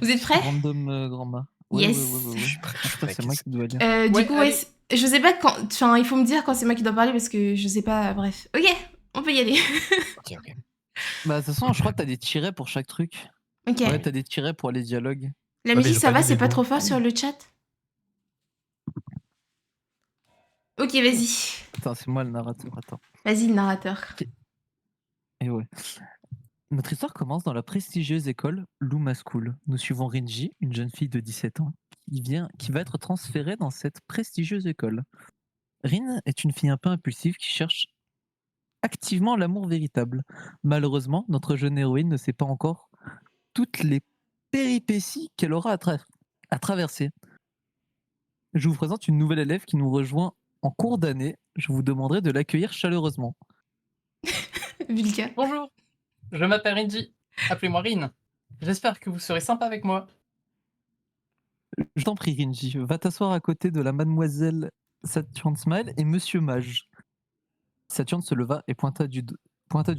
Vous êtes prêts? Random Grandma. Ouais, ouais, ouais, Yes. ouais, ouais. Je suis prêt, Ah putain, c'est moi qui dois lire. Du Ouais, coup, allez. je sais pas quand. Enfin, il faut me dire quand c'est moi qui dois parler parce que je sais pas. Bref. Ok, on peut y aller. Ok. Bah, de toute façon, je crois que t'as des tirets pour chaque truc. Ok. Ouais, t'as des tirets pour les dialogues. La mais musique, j'ai ça pas va, vu c'est les pas mots. trop fort sur le chat? Ok, vas-y. Putain, c'est moi le narrateur, attends. Vas-y, le narrateur. Et ouais. Notre histoire commence dans la prestigieuse école Luma School. Nous suivons Rinji, une jeune fille de 17 ans, qui va être transférée dans cette prestigieuse école. Rin est une fille un peu impulsive qui cherche activement l'amour véritable. Malheureusement, notre jeune héroïne ne sait pas encore toutes les péripéties qu'elle aura à traverser. Je vous présente une nouvelle élève qui nous rejoint en cours d'année. Je vous demanderai de l'accueillir chaleureusement. Vilka. Bonjour, je m'appelle Rinji. Appelez-moi Rin. J'espère que vous serez sympa avec moi. Je t'en prie, Rinji, va t'asseoir à côté de la mademoiselle Saturn Smile et Monsieur Mage. Saturne se leva et pointa du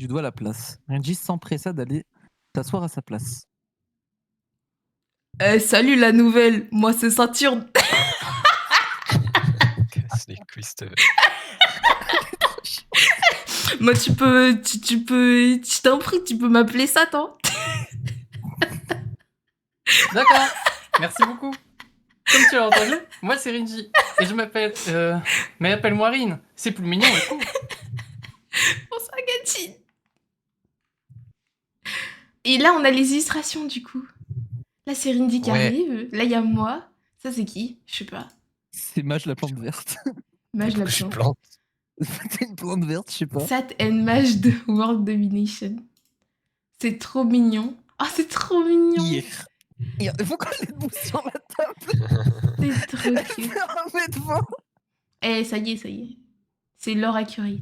doigt la place. Rinji s'empressa d'aller s'asseoir à sa place. Salut la nouvelle, moi c'est Saturne. Casse les couilles, Moi tu t'en prie, tu peux m'appeler Satan. D'accord, merci beaucoup. Comme tu as entendu, moi c'est Rinji. Et je m'appelle... Mais appelle-moi Rin. C'est plus mignon et cool. Bonsoir Gatine. Et là on a les illustrations du coup. Là c'est Rindy qui Ouais. arrive. Là il y a moi. Ça c'est qui? Je sais pas. C'est Mage la plante verte. Mage la Je suis plante. plante. C'est une plante verte, je sais pas. Sat and Mage de World Domination. C'est trop mignon. Ah c'est trop mignon. Hier. Pourquoi les bouts sur la table? C'est trop Elle cute. fait 1m20. Eh ça y est, ça y est. C'est l'or accurate.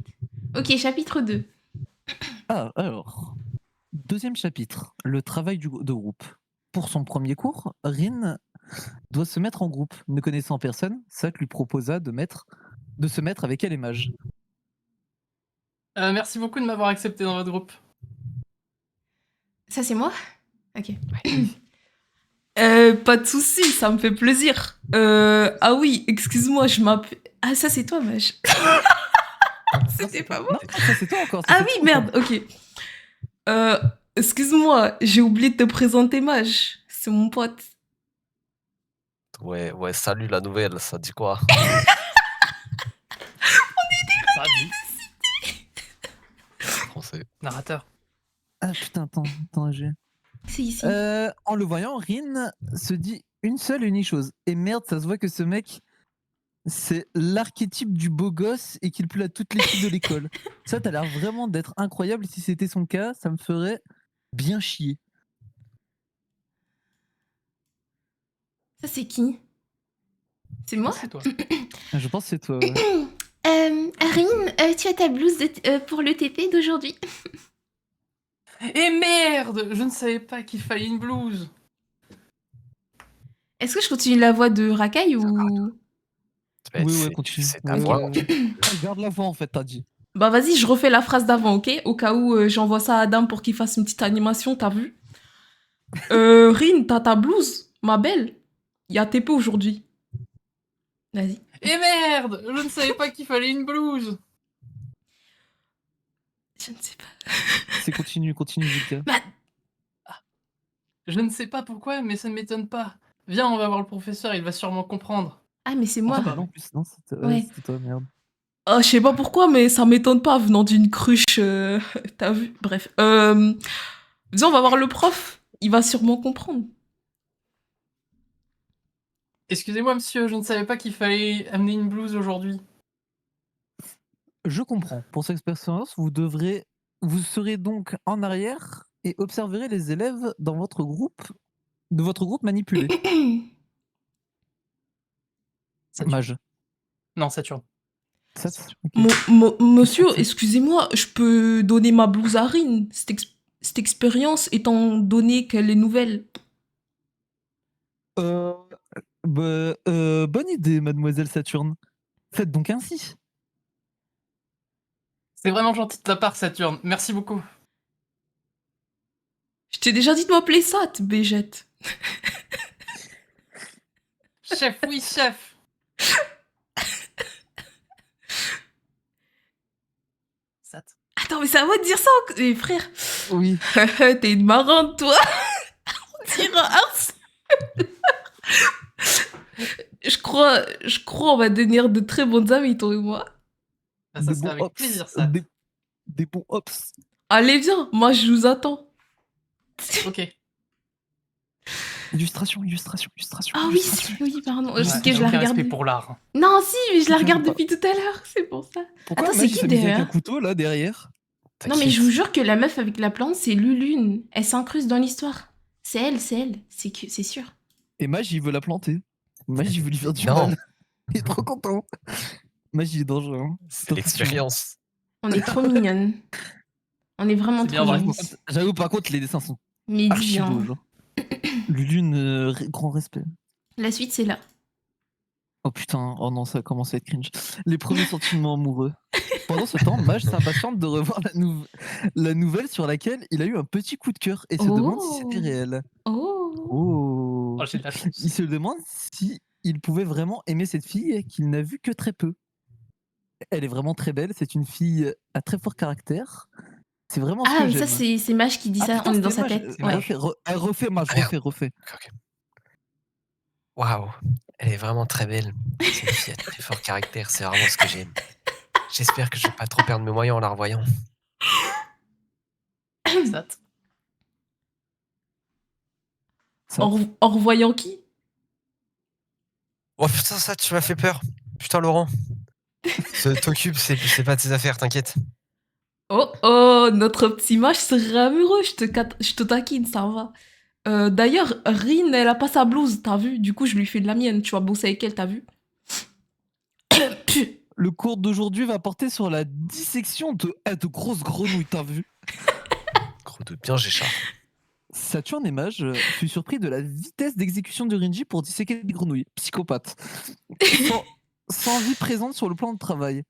Ok, chapitre 2. Ah, alors. Deuxième chapitre, le travail de groupe. Pour son premier cours, Rin doit se mettre en groupe. Ne connaissant personne, Sat lui proposa de se mettre avec elle et Mage. Merci beaucoup de m'avoir accepté dans votre groupe. Ça c'est moi? Ok. Oui. Pas de souci, ça me fait plaisir. Ah oui, excuse-moi, je m'appelle. Ah, ça c'est toi, Mage. C'était pas moi. Non, ça c'est toi encore. Ah oui, merde, ok. Excuse-moi, j'ai oublié de te présenter, Mage. C'est mon pote. Ouais, salut la nouvelle, ça dit quoi? Ça a dit. Français. Narrateur. Ah putain, attends, j'ai. C'est ici. En le voyant, Rin se dit une seule et unique chose. Et merde, ça se voit que ce mec, c'est l'archétype du beau gosse et qu'il plaît à toutes les filles de l'école. Ça, t'as l'air vraiment d'être incroyable. Si c'était son cas, ça me ferait bien chier. Ça c'est qui? C'est moi? C'est toi. Je pense que c'est toi. Ouais. Arin, tu as ta blouse pour le TP d'aujourd'hui? Et merde, je ne savais pas qu'il fallait une blouse. Est-ce que je continue la voix de Rakai ou... Oui, continue. C'est ta voix. Garde la voix en fait, t'as dit. Bah vas-y, je refais la phrase d'avant, ok? Au cas où j'envoie ça à Adam pour qu'il fasse une petite animation, t'as vu? Rin, t'as ta blouse, ma belle. Il y a TP aujourd'hui. Vas-y. Et merde, je ne savais pas qu'il fallait une blouse. Je ne sais pas. C'est continue, Vika. Je ne sais pas pourquoi, mais ça ne m'étonne pas. Viens, on va voir le professeur, il va sûrement comprendre. Ah, mais c'est moi. Ah bah non, en plus, non, c'était Ouais. toi, merde. Je sais pas pourquoi, mais ça m'étonne pas venant d'une cruche. T'as vu? Bref. Viens, on va voir le prof. Il va sûrement comprendre. Excusez-moi, monsieur, je ne savais pas qu'il fallait amener une blouse aujourd'hui. Je comprends. Pour cette expérience, vous serez donc en arrière et observerez les élèves de votre groupe manipulé. Saturne. Mage. Non, Saturne. Ok. Monsieur, excusez-moi, je peux donner ma blouse à Rin. Cette expérience, étant donné qu'elle est nouvelle. Bonne idée, mademoiselle Saturne. Faites donc ainsi. C'est vraiment gentil de ta part, Saturne. Merci beaucoup. Je t'ai déjà dit de m'appeler Sat, Bégette. Chef, oui, chef. Sat. Attends, mais c'est à moi de dire ça, frère. Oui. T'es une marrante, toi. On dirait un je crois on va devenir de très bons amis, toi et moi. Ah, ça Des serait bons avec hops. plaisir, Sat. Des bons hops. Allez, viens, moi je vous attends. Ok. Illustration. Ah oui, oui, pardon. Ouais, Parce que je j'ai la aucun regarde. respect pour l'art. Non, si, mais je la Tu regarde veux pas. depuis tout à l'heure, c'est pour ça. Pourquoi Attends, Maj c'est qui s'habille avec un derrière? couteau là derrière? Non, mais je vous T'inquiète. jure que la meuf avec la plante, c'est Lulune. Elle s'incruste dans l'histoire. C'est elle, c'est sûr. Et Maj il veut la planter. Maj il veut lui faire du Non. mal. Il est trop content. Maj il est dangereux. Hein. C'est Attention. l'expérience. On est trop mignonnes. On est vraiment C'est bien trop vrai. mignonnes. J'avoue par contre les dessins sont Mais dis archi beaux. bien. Genre. Lulune, grand respect. La suite, c'est là. Oh putain, oh non, ça commence à être cringe. Les premiers sentiments amoureux. Pendant ce temps, Maj s'impatiente de revoir la nouvelle sur laquelle il a eu un petit coup de cœur et se demande si c'était Oh. réel. Oh. Oh. Oh, j'ai de la chance. Il se demande si il pouvait vraiment aimer cette fille qu'il n'a vue que très peu. Elle est vraiment très belle, c'est une fille à très fort caractère. C'est vraiment ce Ah, que mais ça, j'aime. c'est Maj qui dit ça. putain, On est dans c'était sa Maj. tête. C'est Ouais. Maj. Refais Maj, Ah, merde. refais. Ok. Waouh, elle est vraiment très belle. C'est une fille à très fort caractère, c'est vraiment ce que j'aime. J'espère que je vais pas trop perdre mes moyens en la revoyant. Sat. Ça. En revoyant qui? Oh putain, ça, tu m'as fait peur. Putain, Laurent. T'occupe, c'est pas tes affaires, t'inquiète. Oh, notre petit Maj serait amoureux. Je te taquine, ça va. D'ailleurs, Rin, elle a pas sa blouse, t'as vu? Du coup, je lui fais de la mienne. Tu vas bosser avec elle, t'as vu? Le cours d'aujourd'hui va porter sur la dissection de grosses grenouilles, t'as vu? Gros de bien, j'écharpe. Saturne et Maj fut surpris de la vitesse d'exécution de Rinji pour disséquer des grenouilles. Psychopathe. Sans vie présente sur le plan de travail.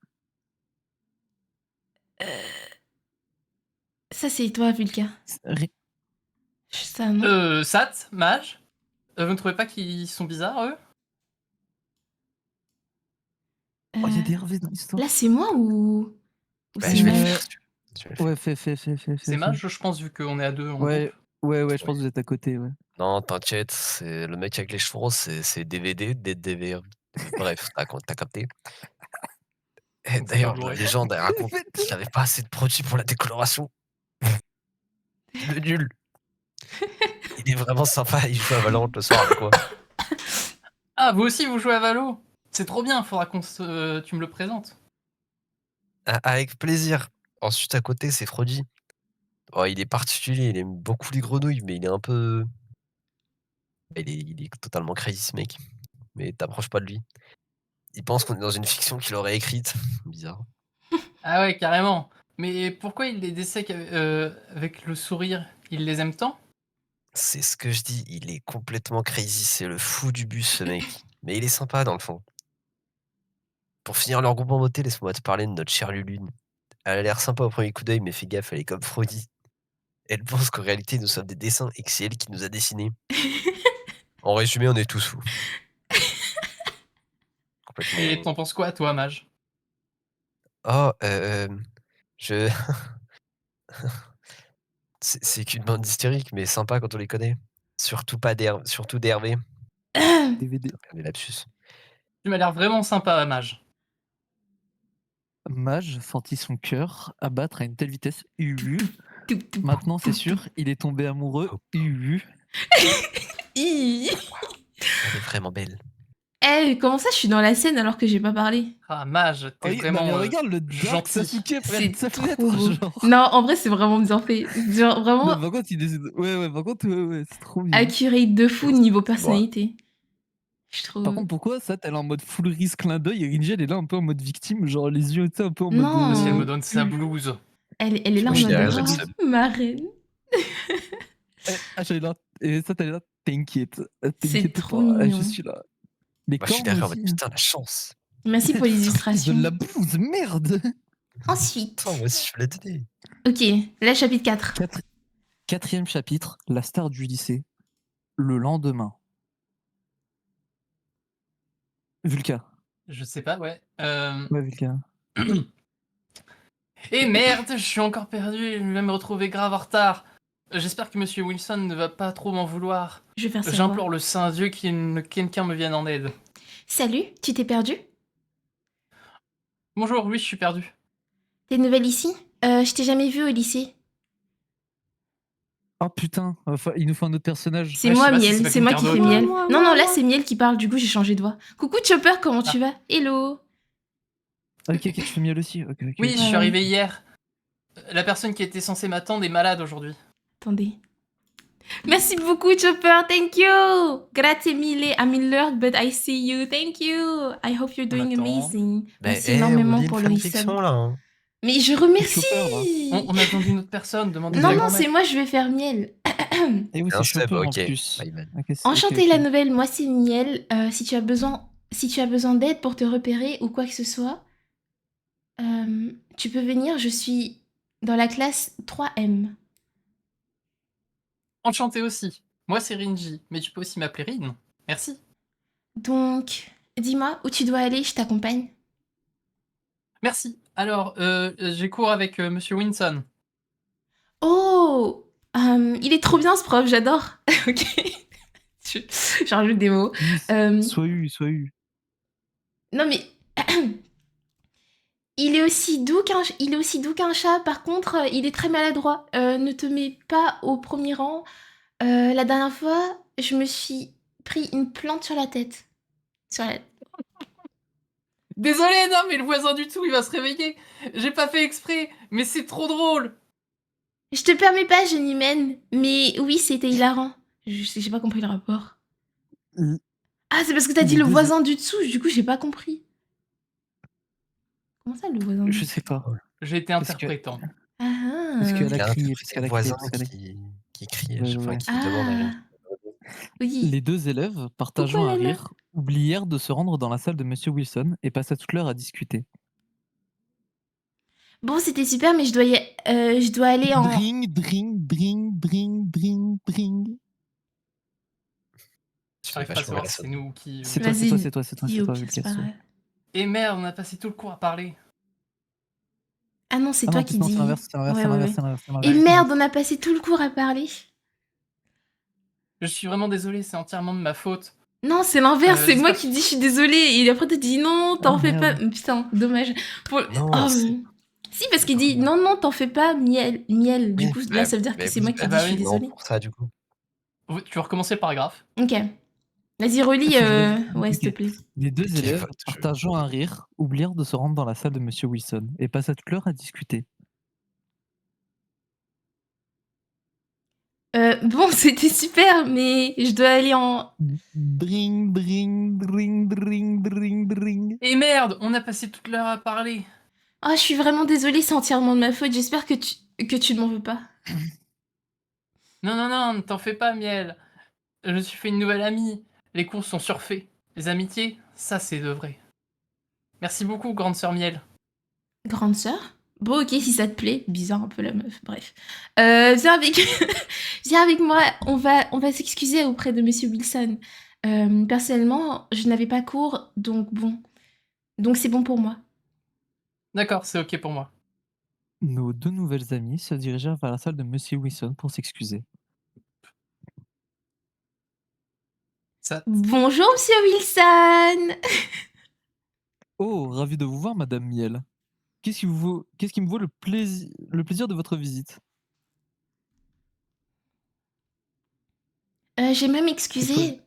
Ça, c'est toi, Vulca. Ri- Ça, non? Sat, Maj. Vous ne trouvez pas qu'ils sont bizarres, eux? Oh, il y a Euh, des Hervé dans l'histoire. Là, c'est moi ou Ouais, c'est je vais le Maj? faire. si tu veux. Je vais le faire. Ouais, fais. C'est Maj, je pense, vu qu'on est à deux en Ouais, groupe. je pense que vous êtes à côté, ouais. Non, t'inquiète, c'est le mec avec les cheveux roses, c'est DVD, DDV. Bref, t'as capté. Et C'est d'ailleurs, pas la Blu-ray. légende elle raconte qu'il n'avait pas assez de produits pour la décoloration. Le nul. Il est vraiment sympa, il joue à Valorant le soir avec moi. Ah, vous aussi, vous jouez à Valo? C'est trop bien, faudra tu me le présentes. Avec plaisir. Ensuite, à côté, c'est Frody. Oh, il est particulier, il aime beaucoup les grenouilles, mais il est un peu. Il est totalement crazy, ce mec. Mais t'approches pas de lui. Il pense qu'on est dans une fiction qu'il aurait écrite. Bizarre. Ah ouais, carrément. Mais pourquoi il les dessèque avec le sourire? Il les aime tant? C'est ce que je dis, il est complètement crazy, c'est le fou du bus, ce mec. Mais il est sympa, dans le fond. Pour finir leur groupe en beauté, laisse-moi te parler de notre chère Lulune. Elle a l'air sympa au premier coup d'œil, mais fais gaffe, elle est comme Frody. Elle pense qu'en réalité, nous sommes des dessins et que c'est elle qui nous a dessinés. En résumé, on est tous fous. Complètement. Et t'en penses quoi, toi, Maj? Oh, je. C'est qu'une bande hystérique, mais sympa quand on les connaît. Surtout d'Hervé. DVD. Les lapsus. Tu m'as l'air vraiment sympa, Maj. Maj sentit son cœur abattre à une telle vitesse. Maintenant, c'est sûr, il est tombé amoureux. Hi. Elle est vraiment belle. Eh, comment ça, je suis dans la scène alors que j'ai pas parlé? Ah, Maj, t'es vraiment mais regarde le dark gentil. Sasuke près C'est de sa trop fenêtre, beau. genre. Non, en vrai, c'est vraiment bien fait. Genre, Non, vraiment par contre, il décide. Ouais, par contre, ouais, c'est trop bien. accurate de fou niveau personnalité. Je trouve. Par contre, pourquoi ça, elle est en mode full risque clin d'œil et Rinji, elle est là un peu en mode victime, genre les yeux, tu sais, un peu en Non. mode. Parce qu'elle me donne sa blouse. Elle est là en Moi, je mode dirais, j'ai le seum. ma reine. j'allais là. Et ça, t'es là, t'inquiète. C'est T'inquiète trop pas, mignon. je suis là. Les Moi, je suis cornes derrière en aussi. mode putain, la chance. Merci pour les De illustrations. la blouse, merde. Ensuite. Attends, moi aussi, je peux la donner. Ok, là, chapitre 4. Quatrième chapitre, la star du lycée. Le lendemain. Vulca. Je sais pas, ouais. Ouais, Vulca. Et merde, je suis encore perdu et je vais me retrouver grave en retard. J'espère que Monsieur Wilson ne va pas trop m'en vouloir. Je vais faire sa voix. J'implore le Saint Dieu que quelqu'un me vienne en aide. Salut, tu t'es perdu? Bonjour, oui, je suis perdu. T'es nouvelle ici? Je t'ai jamais vu au lycée. Oh putain, il nous faut un autre personnage. C'est Ouais, je moi, sais pas si Miel. c'est pas C'est moi quelqu'un qui fais d'autre. Miel. Moi, Non, non, là, moi. c'est Miel qui parle. Du coup, j'ai changé de voix. Coucou, Chopper, comment tu vas? Hello. Ok, tu fais miel aussi. Ok, ok. Oui, je suis Ouais. arrivé hier. La personne qui était censée m'attendre est malade aujourd'hui. Attendez. Merci beaucoup, Chopper. Thank you. Grazie mille. I'm in lurk, but I see you. Thank you. I hope you're doing attend. amazing. Mais Merci énormément pour le fanfiction resub. là. Hein. Mais je Chopper, remercie. On a besoin d'une autre personne, demandez Non, à non, grand-mère. c'est moi, je vais faire Miel. Et oui, Un c'est sub, Chopper en ok. plus. My bad. Ok, c'est- Enchantée ok, ok. la nouvelle, moi c'est Miel. Si tu as besoin d'aide pour te repérer ou quoi que ce soit, tu peux venir. Je suis dans la classe 3M. Enchanté aussi. Moi, c'est Rinji, mais tu peux aussi m'appeler Rin. Merci. Donc, dis-moi où tu dois aller, je t'accompagne. Merci. Alors, j'ai cours avec Monsieur Winson. Oh, il est trop bien ce prof, j'adore. Ok, je, je rajoute des mots. Sois eu. Non mais il est aussi doux qu'un chat. Par contre, il est très maladroit. Ne te mets pas au premier rang. La dernière fois, je me suis pris une plante sur la tête. Désolé, non, mais le voisin du tout, il va se réveiller. J'ai pas fait exprès, mais c'est trop drôle. Je te permets pas, jeune humaine. Mais oui, c'était hilarant. J'ai pas compris le rapport. Mm. Ah, c'est parce que t'as dit Les le deux- voisin du dessous. Du coup, j'ai pas compris. Comment ça, le voisin du Je dessous? sais pas. J'ai été Parce que- interprétant. Ah, Parce qu'elle Il a a crié. interprété Parce qu'elle le a crié. voisin Parce qu'elle a- qui crie, Ouais, enfin, ouais. qui demande à oui. Les deux élèves, partageant Pourquoi un elle est là rire, oublièrent de se rendre dans la salle de Monsieur Wilson et passaient toute l'heure à discuter. Bon, c'était super, mais je dois aller en. Dring. J'arrive pas à savoir si c'est nous ou qui. C'est toi, Vas-y, c'est toi, dis au pire, Vulca, c'est pas c'est toi. grave. Et merde, on a passé tout le cours à parler. Ah non, c'est Ah toi non, qui non, dis. c'est l'inverse, c'est l'inverse, Ouais, c'est ouais, l'inverse, ouais. c'est l'inverse, c'est Et l'inverse. merde, on a passé tout le cours à parler. Je suis vraiment désolé, c'est entièrement de ma faute. Non, c'est l'inverse, c'est moi j'espère qui dis je suis désolée. Et après, tu dis non, t'en Ah, fais pas. merde. Putain, dommage. Non, Oh, c'est- si, parce qu'il dit non, non, t'en fais pas, miel. Miel. Du Oui, coup, bah, là, ça veut dire que mais c'est oui, moi qui bah dis je suis oui. non, désolée. pour ça, du coup. Tu vas recommencer le paragraphe. Ok. Vas-y, relis. Faut que je Ouais, Ok. s'il te plaît. Les deux Quel élèves, vote, je- partageant un rire, oublièrent de se rendre dans la salle de Monsieur Wilson et passaient toute l'heure à discuter. Bon, c'était super, mais je dois aller en. Dring. Et merde, on a passé toute l'heure à parler. Ah, je suis vraiment désolée, c'est entièrement de ma faute. J'espère que tu ne m'en veux pas. Non, ne t'en fais pas, Miel. Je me suis fait une nouvelle amie. Les cours sont surfaits. Les amitiés, ça c'est de vrai. Merci beaucoup, grande sœur Miel. Grande sœur? Bon, ok, si ça te plaît. Bizarre un peu la meuf, bref. Viens avec... viens avec moi, on va s'excuser auprès de Monsieur Wilson. Personnellement, je n'avais pas cours, donc bon. Donc c'est bon pour moi. D'accord, c'est ok pour moi. Nos deux nouvelles amies se dirigèrent vers la salle de Monsieur Wilson pour s'excuser. Ça, Bonjour, Monsieur Wilson! Oh, ravi de vous voir, Madame Miel. Qu'est-ce qui me vaut le plaisir de votre visite? J'aimerais m'excuser.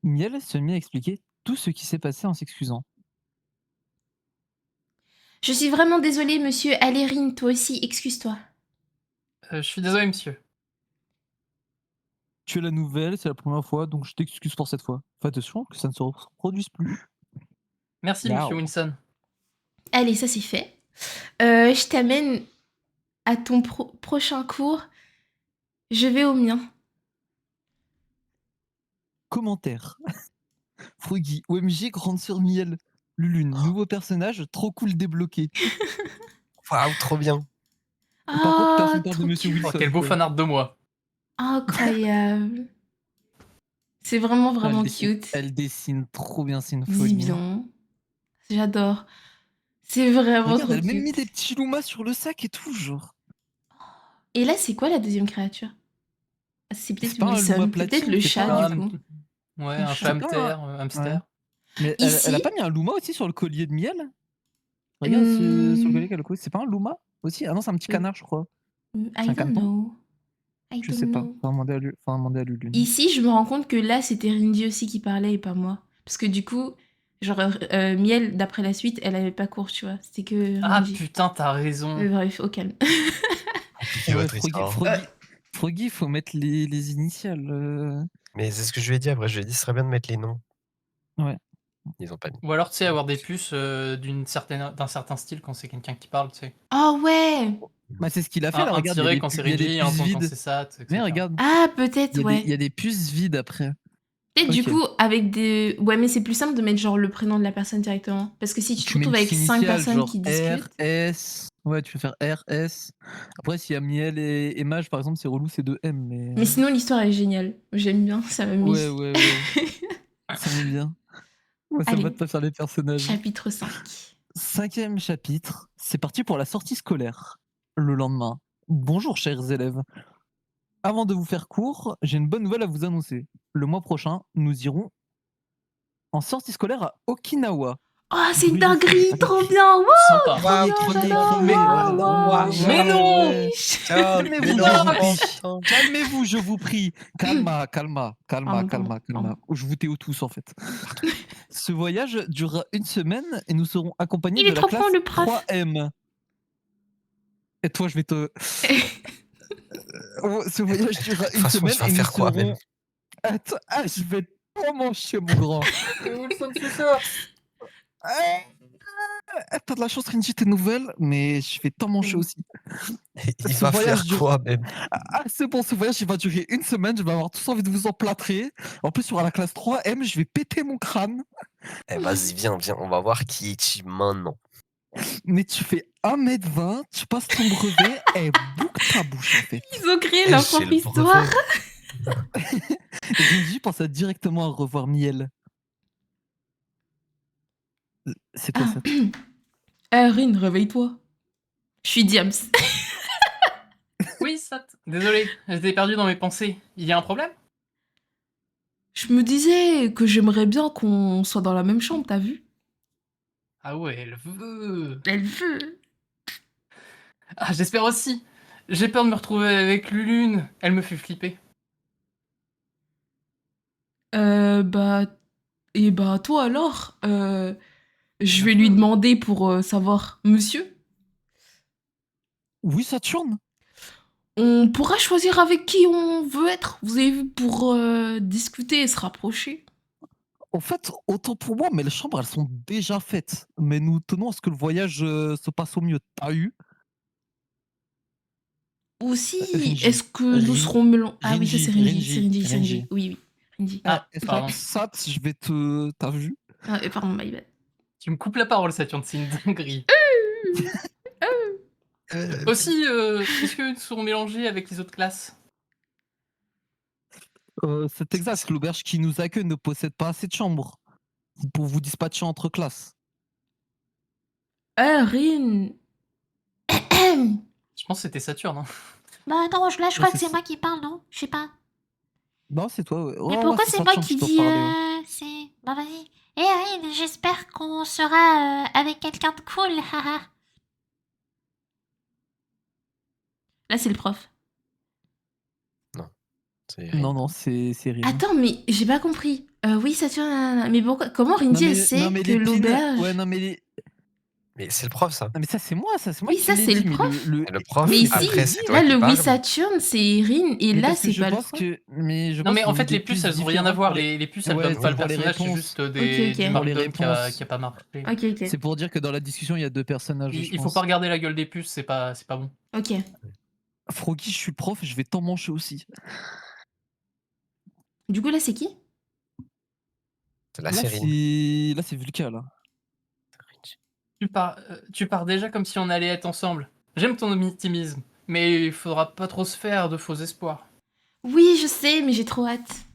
Miel se mit à expliquer tout ce qui s'est passé en s'excusant. Je suis vraiment désolée, Monsieur Alérine, toi aussi, excuse-toi. je suis désolé, monsieur. Tu es la nouvelle, c'est la première fois, donc je t'excuse pour cette fois. Fais attention que ça ne se reproduise plus. Merci, Wow. monsieur Winson. Allez, ça c'est fait. Je t'amène à ton prochain cours. Je vais au mien. Commentaire. Froggy, OMG, grande sœur Miel. Lulune, nouveau personnage, trop cool débloqué. Waouh, trop bien. Par contre, personne parle de trop Monsieur cute. Wilson. Oh, quel beau quoi. fanart de moi. Incroyable. C'est vraiment, Elle vraiment dessine, cute. elle dessine trop bien, c'est une Dis folie. bien. J'adore. C'est vraiment Regarde, trop elle a même mis cute. des petits loumas sur le sac et tout, genre. Et là, c'est quoi la deuxième créature? Ah, c'est C'est peut-être pas un Luma Wilson. C'est peut-être platine, le c'est chat, pas du un... Ah, coup. ouais, Un un chat. C'est pas un... hamster, hamster. Mais elle a Ici, pas mis un Luma aussi sur le collier de miel? Regarde sur le collier qu'elle a collé. C'est pas un Luma aussi? Ah non, c'est un petit canard, je crois. C'est I un don't caneton? know. I Je don't sais pas. know. Faut demander à Lulune. Ici, je me rends compte que là, c'était Rindy aussi qui parlait et pas moi. Parce que du coup, genre, Miel, d'après la suite, elle avait pas cours, tu vois. C'était que Ah Rindy. putain, t'as raison. Bref, au calme. Compliqué Ouais, votre histoire. Froggy, faut mettre les initiales. Mais c'est ce que je lui ai dit après, je lui ai dit, ce serait bien de mettre les noms. Ouais. Ils ont pas mis. Ou alors, tu sais, avoir des puces d'un certain style quand c'est quelqu'un qui parle, tu sais. Oh ouais! Bah, c'est ce qu'il a fait, là, Un regarde, il y a tiret des quand c'est il y a des Ringy, un puces ton quand vides. c'est Sat, etc. Mais regarde, Ah, peut-être, il y ouais. a des puces vides après. Peut-être du Ok. coup, avec des. Ouais, mais c'est plus simple de mettre genre le prénom de la personne directement. Parce que si tu te Tu mets retrouves une avec petite 5 initiale, personnes genre qui discutent. RS. Ouais, tu peux faire RS. Après, s'il y a Miel et Mage, par exemple, c'est relou, c'est 2M. Mais sinon, l'histoire est géniale. J'aime bien, ça m'amuse. Ouais. Ça m'est bien. Ouais, ça va Allez, te faire les personnages. chapitre 5. 5e chapitre. C'est parti pour la sortie scolaire. Le lendemain. Bonjour, chers élèves. Avant de vous faire court, j'ai une bonne nouvelle à vous annoncer. Le mois prochain, nous irons en sortie scolaire à Okinawa. Oh, c'est une Bruit de dinguerie, feu. trop bien! Wouh! Sympa. j'adore. Mais- Mais non Calmez-vous, non, je vous mais- prie. Calmez-vous, je vous prie. Calma. Pardon. Je vous tais tous, en fait. Ce voyage durera une semaine et nous serons accompagnés Il de est la trop classe con, le prof. 3M. Et toi, je vais te... Ce voyage durera une façon, semaine tu vas et nous faire quoi, serons... même Attends, je vais tout manger, mon grand. T'as de la chance, Rinji, tes nouvelles, mais je vais t'en manger aussi. Il Ce va voyage faire dure- quoi, même C'est bon, ce voyage, il va durer une semaine, je vais avoir tous envie de vous emplâtrer. En plus, sur la classe 3M, je vais péter mon crâne. Eh, vas-y, viens, on va voir qui est qui maintenant. Mais tu fais 1m20, tu passes ton brevet, et boucle ta bouche, en fait. Ils ont créé Eh, leur j'ai propre le histoire. brevet. Rinji pense directement à revoir Miel. C'est toi, Ah. ça. Rin, réveille-toi. Je suis Diams. Oui, Sat. Désolé, j'étais perdu dans mes pensées. Il y a un problème? Je me disais que j'aimerais bien qu'on soit dans la même chambre, t'as vu? Ah ouais, elle veut. Elle veut. Ah, j'espère aussi. J'ai peur de me retrouver avec Lulune. Elle me fait flipper. Bah... Et bah toi alors, je vais lui demander pour savoir. Monsieur, Oui, Saturne. on pourra choisir avec qui on veut être, vous avez vu, pour discuter et se rapprocher. En fait, autant pour moi, mais les chambres, elles sont déjà faites. Mais nous tenons à ce que le voyage se passe au mieux. T'as eu Aussi, Rinji. est-ce que nous serons mélangés? Ah oui, ça c'est Rinji, c'est Rinji, c'est Rinji. Rinji. Oui, Rinji. Ah, et pardon. Sat, je vais te... T'as vu Ah, pardon, my bad. Tu me coupes la parole, Saturne, c'est une dinguerie. Aussi, est-ce que nous serons mélangés avec les autres classes? C'est exact, l'auberge qui nous accueille ne possède pas assez de chambres pour vous dispatcher entre classes. Rin. Je pense que c'était Saturne. Hein. Bah non, là je Ouais, crois que c'est c'est ça. moi qui parle, non? Je sais pas. Non, c'est toi. Ouais. Mais Ouais, pourquoi ouais, c'est moi Saturne qui doit dis parler, ouais. c'est... Bah vas-y. Eh Arin, j'espère qu'on sera avec quelqu'un de cool, haha. Là, c'est le prof. C'est Rin. Non, c'est Rin. Attends, mais j'ai pas compris. Oui, ça tient. Mais pourquoi? Comment Rindy elle sait que les pins- l'auberge. Ouais, non, mais Mais c'est le prof, ça. non, mais ça, c'est moi Oui, qui ça, l'ai c'est dit, le mais prof. Et le prof, Mais ici, après, c'est toi là, qui le parles. Oui Saturne, c'est Rin, et Mais là, parce que c'est je pas le pense prof. que. Mais je Non, pense mais en qu'ils fait, ont des les puces, elles ont rien à différentes voir. pour les- Les puces, elles Ouais, donnent c'est pas le pour les personnage, c'est réponses. juste Ok. du Pour les markdown qui a réponses. pas marché. Ok. C'est pour dire que dans la discussion, il y a deux personnages. Il faut pas regarder la gueule des puces, c'est pas bon. Ok. Froggy, je suis le prof, je vais t'en manger aussi. Du coup, là, c'est qui? La Là, série. c'est Vulca, là. Tu pars déjà comme si on allait être ensemble. J'aime ton optimisme, mais il faudra pas trop se faire de faux espoirs. Oui, je sais, mais j'ai trop hâte.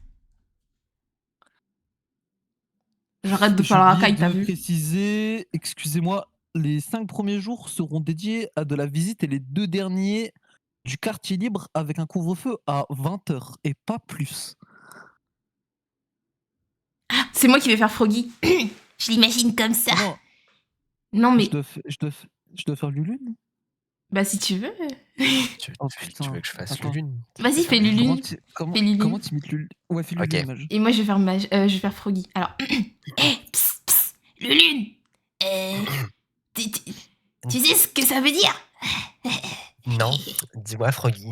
J'arrête de J'ai faire la oublié racaille, t'as de vu? préciser, excusez-moi, les 5 premiers jours seront dédiés à de la visite et les 2 derniers du quartier libre avec un couvre-feu à 20h et pas plus. Ah, c'est moi qui vais faire Froggy. Je l'imagine comme ça. Ah non, Non, mais je dois faire Lulune? bah si tu veux. Tu, Oh tu putain, veux que je fasse attends. Lulune? Vas-y, fais Lulune. Lulune. Fais Lulune. Comment tu imites Lulune? Ouais, fais Ok. Lulune, Mage. Et moi, je vais faire je vais faire Froggy. Alors, Psst, psst, Lulune. Tu sais ce que ça veut dire? Non, dis-moi Froggy.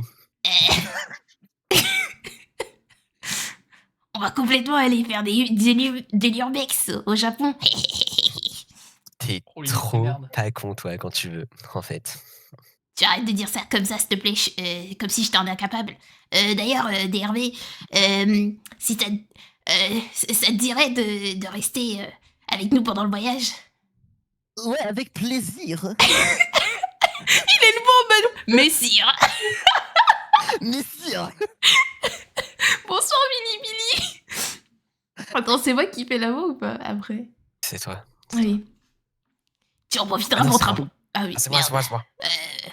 On va complètement aller faire des l'urbex au Japon. T'es Oh, il trop merde. pas con, toi, quand tu veux, en fait. Tu arrêtes de dire ça comme ça, s'il te plaît, comme si j'étais un incapable. D'ailleurs, DRV, si ça te dirait de rester avec nous pendant le voyage? Ouais, avec plaisir. il est le bon, Balou. Messire. Messire. Bonsoir, Billy Billy. Attends, c'est moi qui fais la voix ou pas après? C'est toi. Oui. Tu en profiteras Ah non, pour c'est te moi. rapprocher. Ah oui, Ah, c'est moi, c'est merde. moi, c'est moi.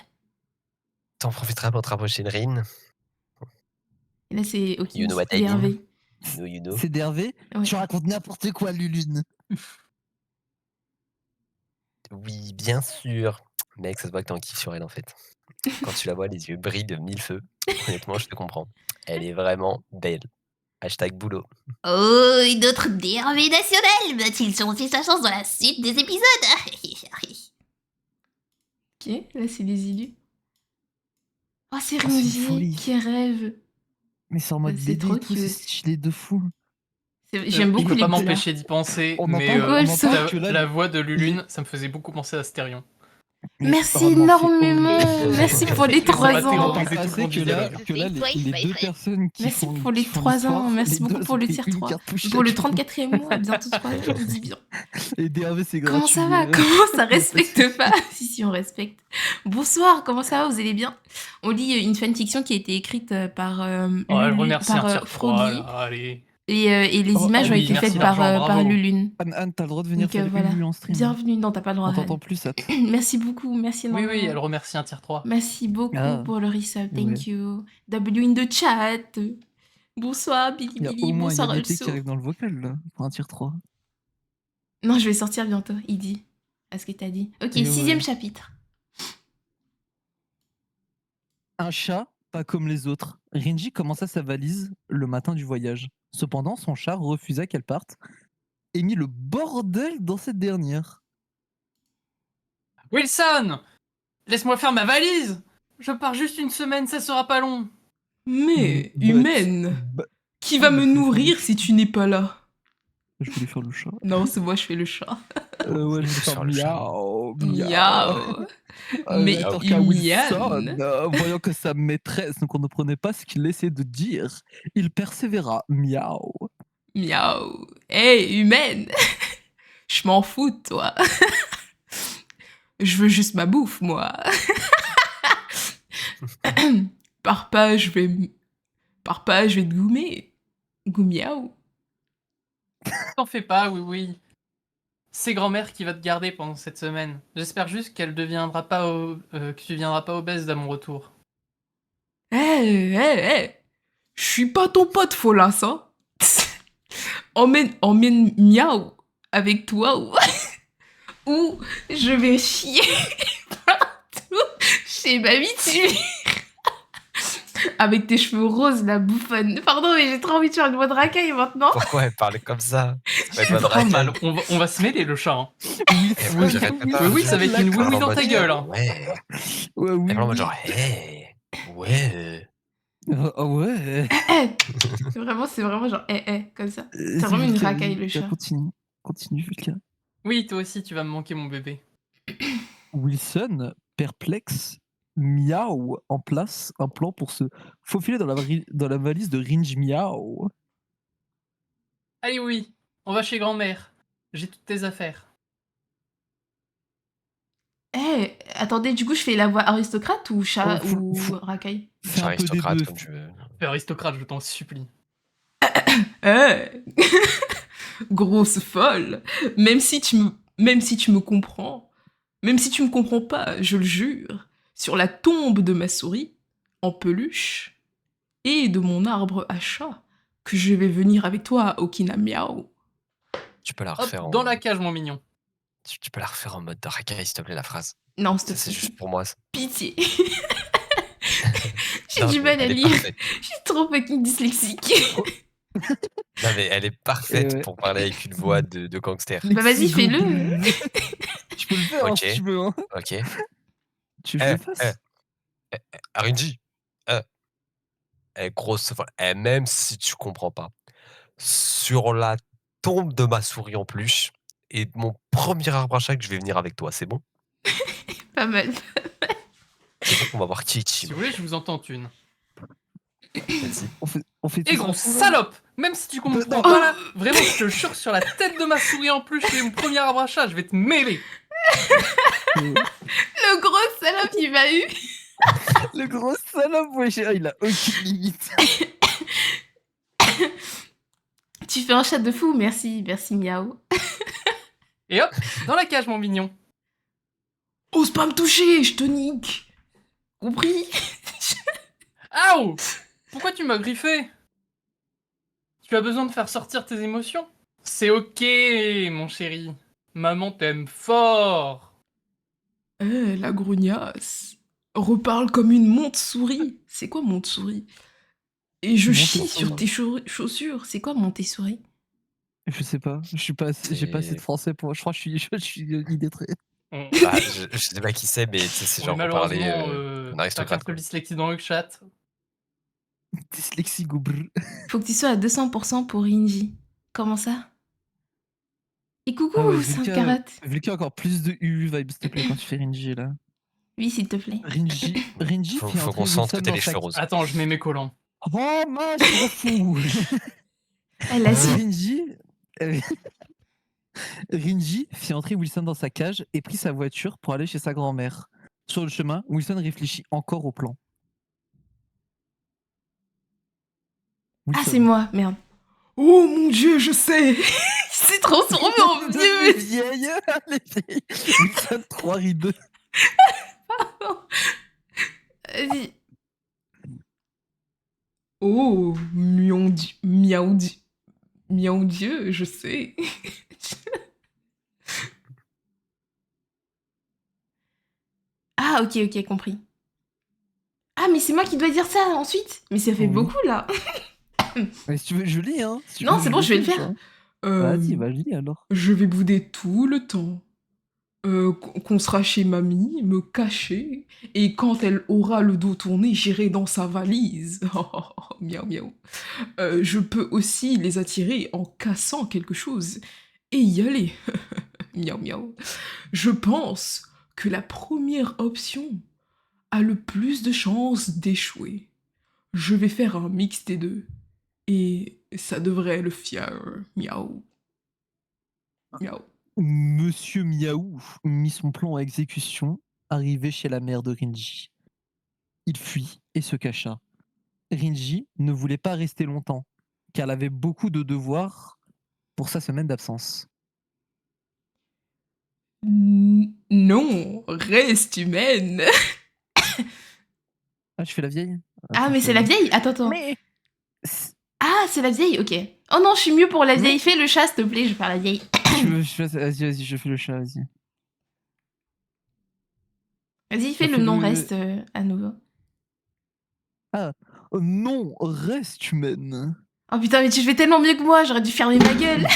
T'en profiteras pour te rapprocher de Rin. Et là, c'est ok. You know what I mean. DRV. You know. C'est DRV. Ouais. Tu racontes n'importe quoi, Lulune. Oui, bien sûr. Mec, ça se voit que t'es en kiff sur elle, en fait. Quand tu la vois, les yeux brillent de mille feux. Honnêtement, je te comprends. Elle est vraiment belle. Hashtag boulot. Oh, une autre DRV nationale. Va-t-il surmonter sa chance dans la suite des épisodes? Ok, là, c'est des élus. Oh, c'est Oh, c'est une folie. Ringy qui rêve. Mais c'est en mode C'est BD trop et tout, c'est cute. stylé de fou. J'aime beaucoup Je peux les pas couleurs. m'empêcher d'y penser, On mais entend- on entend la, que là, la voix de Lulune, ça me faisait beaucoup penser à Stérion. Mais Merci oh non, c'est énormément. horrible. Merci pour les Ça m'a 3 ans. terrorisé tout le Assez long que du là, dialogue. que là, Ouais, les ouais, 2 ouais. personnes qui Merci font pour les qui font 3 ans. l'histoire, Merci les beaucoup deux pour ont le pris tier une 3. cartouche Pour le chacun. 34e mois, bientôt 3 ans, on dit bien. Et DRV, c'est gratuit. Comment ça va? Comment ça respecte pas? Si, on respecte. Bonsoir, comment ça va? Vous allez bien? On lit une fanfiction qui a été écrite par, Oh, elle Lulu, remercie un par tiers 3, Froggy. là, allez. Et les Oh, images ah ont oui, été merci faites par, d'argent, par bravo. Lulune. Anne, t'as le droit de venir Donc faire voilà. Ulu en stream. Bienvenue. Non, t'as pas le droit. On t'entend Anne. plus, ça. Merci beaucoup. Merci Oui, énormément. oui, elle remercie un tiers 3. Merci beaucoup Ah. pour le resub. Thank Ouais. you. W in the chat. Bonsoir, Billy Il y a Billy. au moins Bonsoir, Yannété qui also. arrive dans le vocal, là, pour un tier 3. Non, je vais sortir bientôt. Il dit. À ce que t'as dit. Ok, Et 6e ouais. chapitre. Un chat, pas comme les autres. Rinji commença sa valise le matin du voyage. Cependant, son chat refusa qu'elle parte et mit le bordel dans cette dernière. Wilson! Laisse-moi faire ma valise! Je pars juste une semaine, ça sera pas long. Mais, But- humaine, but- qui Oh, va mais me je vais faire nourrir le si tu n'es pas là? Je voulais faire le chat. Non, c'est moi, je fais le chat. Ouais, je vais Faire faire le chat. miaou, Miaou. Mais alors qu'à Wilson, Yann. voyant que sa maîtresse ne comprenait pas ce qu'il essayait de dire, il persévéra. Miaou. Miaou. Hey, humaine. Je m'en fous de toi. Je veux juste ma bouffe, moi. Pars pas, je vais te goumer. Goumiaou. T'en fais pas, oui, oui. C'est grand-mère qui va te garder pendant cette semaine. J'espère juste qu'elle deviendra pas que tu viendras pas obèse à mon retour. Je suis pas ton pote, Folas, hein. Emmène miaou avec toi ou je vais chier partout chez Mamie Tuer. Avec tes cheveux roses, la bouffonne. Pardon, mais j'ai trop envie de faire une voix de racaille maintenant. Pourquoi elle parle comme ça? C'est pas une C'est voix de trop racaille. mal. On va se mêler le chat. Hein. Et moi, j'arrête pas. Oui, ça va être une Elle parle oui-oui en dans mode, ta gueule. Hein. Ouais. Ouais, oui. Elle parle en mode oui. genre, hey. Ouais. Ah ouais. C'est vraiment genre comme ça. C'est vraiment une racaille, le chat. Continue, Vulcain. Oui, toi aussi, tu vas me manquer, mon bébé. Wilson, perplexe, miaou en place un plan pour se faufiler dans la valise de Rinji Miaou. Allez, oui, on va chez grand-mère. J'ai toutes tes affaires. Attendez, du coup, je fais la voix aristocrate ou chat Faut- ou faut- racaille? Fais Genre un peu des aristocrate, deux. comme tu veux. Fais aristocrate, je t'en supplie. Grosse folle. Même si tu me comprends, même si tu me comprends pas, je le jure, sur la tombe de ma souris, en peluche, et de mon arbre à chat, que je vais venir avec toi à Okina Miao. Tu peux la Hop, refaire dans en... la cage, mon mignon. Tu peux la refaire en mode de racaille, s'il te plaît, la phrase. Non, s'il te Ça, c'est plaît. juste pour moi. ça. Pitié. J'ai Non, du mais mal à elle est lire. parfaite. Je suis trop fucking dyslexique. Non, mais elle est parfaite ouais. pour parler avec une voix de gangster. Bah vas-y, fais-le. Tu peux le faire Ok. si tu veux. Hein. Ok. Tu veux que je le fasse Arinji, grosse folle. Même si tu comprends pas, sur la tombe de ma souris en peluche et mon premier arbre à chat que je vais venir avec toi, c'est bon? Pas mal. C'est bon, on va voir qui est Si team. vous voulez, je vous entends une. Vas-y. On fait Et tout gros ensemble, là salope! Même si tu comprends Non. pas là, vraiment, je te jure, sur la tête de ma souris en plus, j'ai mon premier arbre à chat, je vais te mêler. Le gros salope, il m'a eu. Le gros salope, wesh, il a aucune limite. Tu fais un chat de fou, merci, merci miaou. Et hop, dans la cage, mon mignon. Ose pas me toucher, je te nique. Compris? Aouh! Pourquoi tu m'as griffé? Tu as besoin de faire sortir tes émotions? C'est ok, mon chéri. Maman t'aime fort. Eh, la grognasse. Reparle comme une monte-souris. C'est quoi monte-souris? Et je chie Monte-souris. sur tes chaussures. C'est quoi monter-souris? Je sais pas, j'ai pas assez de C'est- français pour. Je crois que je suis illettré. On- Bah, je sais pas qui c'est, mais tu sais, c'est on est genre reparler malheureusement un pas aristocrate. carte quoi. dyslexie dans le chat. Dyslexie brr. Faut que tu sois à 200% pour Rinji. Comment ça? Et coucou, Ah ouais, c'est un Vulca, carotte. Vulca, encore plus de UU vibes, s'il te plaît, quand tu fais Rinji là. Oui, s'il te plaît. Rinji Faut fait entrer qu'on sente que Wilson t'as dans les sa... cheveux roses. Attends, je mets mes collants. Oh mince, je m'en fous. Elle a su. euh, Rinji fit entrer Wilson dans sa cage et prit sa voiture pour aller chez sa grand-mère. Sur le chemin, Wilson réfléchit encore au plan. Ah, Wilson. c'est moi, merde. Oh mon dieu, je sais. Il s'est transformé en vieux. Vieille, les vieilles. Wilson 3 rides. Vas-y. Oh, miaou Dieu, je sais. Ah, ok, compris. Ah, mais c'est moi qui dois dire ça ensuite. Mais ça fait Oui. beaucoup là. Mais si tu veux, je lis, hein. Si tu Non, veux, c'est bon, je vais le fais, faire. hein. Euh, Vas-y, vas-y alors. Je vais bouder tout le temps. Qu'on sera chez mamie, me cacher, et quand elle aura le dos tourné, j'irai dans sa valise. Miaou miaou. Je peux aussi les attirer en cassant quelque chose et y aller. Miaou miaou. Je pense que la première option a le plus de chances d'échouer. Je vais faire un mix des deux. Et ça devrait le faire. Miaou. Miaou. Monsieur Miaou mit son plan à exécution, arrivé chez la mère de Rinji. Il fuit et se cacha. Rinji ne voulait pas rester longtemps, car elle avait beaucoup de devoirs pour sa semaine d'absence. Non, reste humaine. Ah, je fais la vieille? Ah, mais c'est la vieille. Attends. Mais... Ah, c'est la vieille, ok. Oh non, je suis mieux pour la vieille. Fais le chat, s'il te plaît, je vais faire la vieille. Vas-y, je fais le chat, vas-y. Vas-y, fais le fais nom le- reste à nouveau. Oh non, reste humaine. Oh putain, mais tu fais tellement mieux que moi, j'aurais dû fermer ma gueule.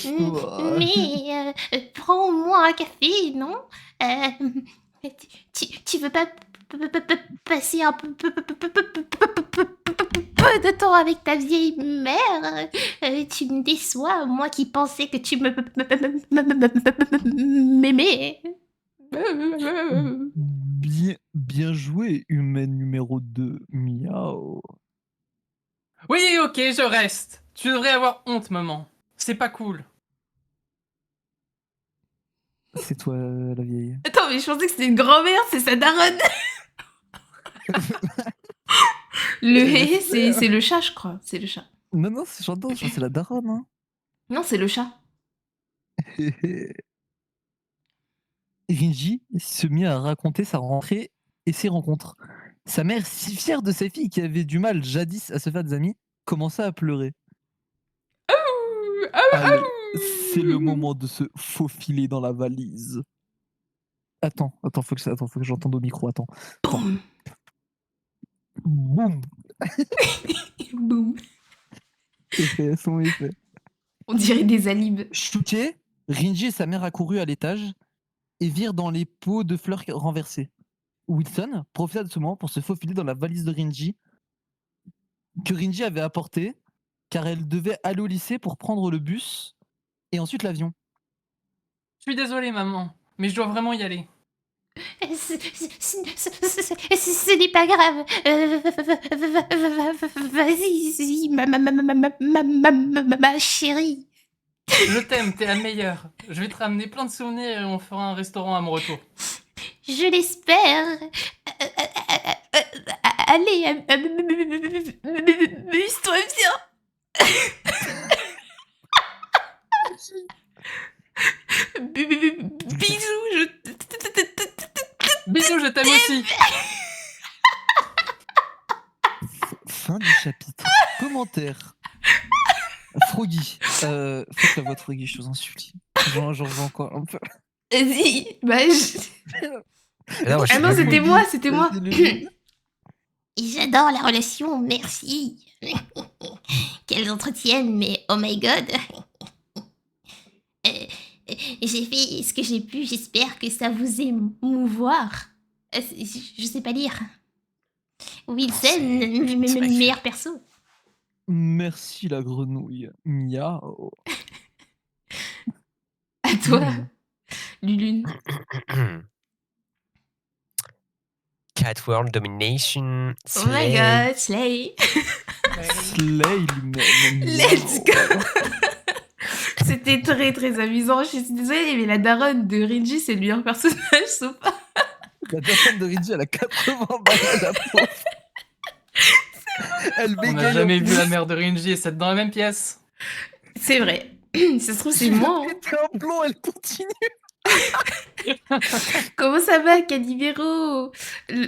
Ouah. Mais prends-moi un café, non tu veux pas passer un peu de temps avec ta vieille mère? Tu me déçois, moi qui pensais que tu m'aimais. Bien joué, humaine numéro 2. Miaou. Oui, ok, je reste. Tu devrais avoir honte, maman. C'est pas cool. C'est toi la vieille. Attends, mais je pensais que c'était une grand-mère, c'est sa daronne. Le hé, c'est le chat, je crois. C'est le chat. Non, j'entends, je crois que c'est la daronne. Hein. Non, c'est le chat. Rinji se mit à raconter sa rentrée et ses rencontres. Sa mère, si fière de sa fille qui avait du mal jadis à se faire des amis, commença à pleurer. Allez, c'est le moment de se faufiler dans la valise. Attends, faut que j'entende au micro, attends. Boum. Boum. Boum. Effet, son effet. On dirait des alibes. Choqué, Rinji et sa mère accoururent à l'étage et virent dans les pots de fleurs renversés. Wilson profita de ce moment pour se faufiler dans la valise de Rinji que Rinji avait apportée car elle devait aller au lycée pour prendre le bus et ensuite l'avion. Je suis désolé, maman, mais je dois vraiment y aller. Ce n'est pas grave. Vas-y, ma chérie. Je t'aime, t'es la meilleure. Je vais te ramener plein de souvenirs et on fera un restaurant à mon retour. Je l'espère. Allez, amuse-toi bien. Bisous, Bisous, je t'aime aussi. Fin du chapitre. Commentaire. Froggy. Faites la voix de Froggy, je vous en supplie. J'en veux encore un peu. Vas-y. Bah, Et là, moi, je Ah suis non, Lulu. c'était moi. J'adore la relation, merci. Qu'elles entretiennent, mais oh my god. J'ai fait ce que j'ai pu, j'espère que ça vous émouvoir. Je sais pas lire. Wilson, c'est magnifique. meilleur perso. Merci la grenouille. Miaou. À toi, Lulune. Cat World Domination. Oh my Slay. god, Slay. Slay lui-même. Let's go. C'était très très amusant. Je suis désolée, mais la daronne de Rinji, c'est le meilleur personnage, sauf pas. La personne de Rinji, elle a 80 balles à la pauvre. Elle On bégaye n'a en jamais vu plus. la mère de Rinji et c'est dans la même pièce. C'est vrai. Ça se trouve, c'est Tu moi. lui as pété un plomb, elle continue. Comment ça va, Canivero?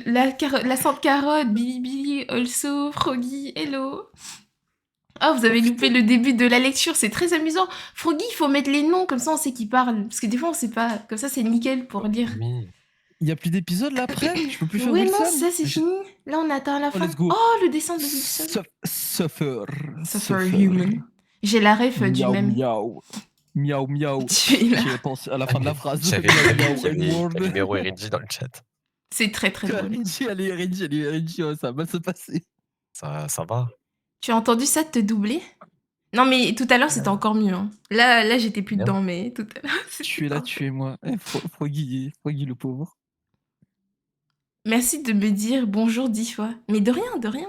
La Sainte Carotte, Billy Billy, also, Froggy, hello. Oh, vous avez loupé le début de la lecture, c'est très amusant. Froggy, il faut mettre les noms, comme ça on sait qui parle. Parce que des fois on sait pas. Comme ça, c'est nickel pour lire. Oui. Il y a plus d'épisodes là après. Je peux plus faire Ouais, Wilson. non, ça c'est fini. Là, on atteint la Oh, fin. let's go. Oh, le dessin de Wilson. Suffer. Suffer human. J'ai la ref du Miaou, même. miaou. Miaou, miaou. Tu es là. J'y ai pensé à la fin de la phrase. J'avais Miaou, pas vu qu'il y avait Edward. Calimero et Rinji dans le chat. C'est très très drôle. Rinji, allez, Rinji, oh, ça va se passer. Ça va. Tu as entendu ça te doubler? Non, mais tout à l'heure c'était encore mieux. Hein. Là j'étais plus Bien. dedans, mais tout à l'heure. c'était Tu es là, encore- tu es moi. Froggy le pauvre. Merci de me dire bonjour 10 fois. Mais de rien, de rien.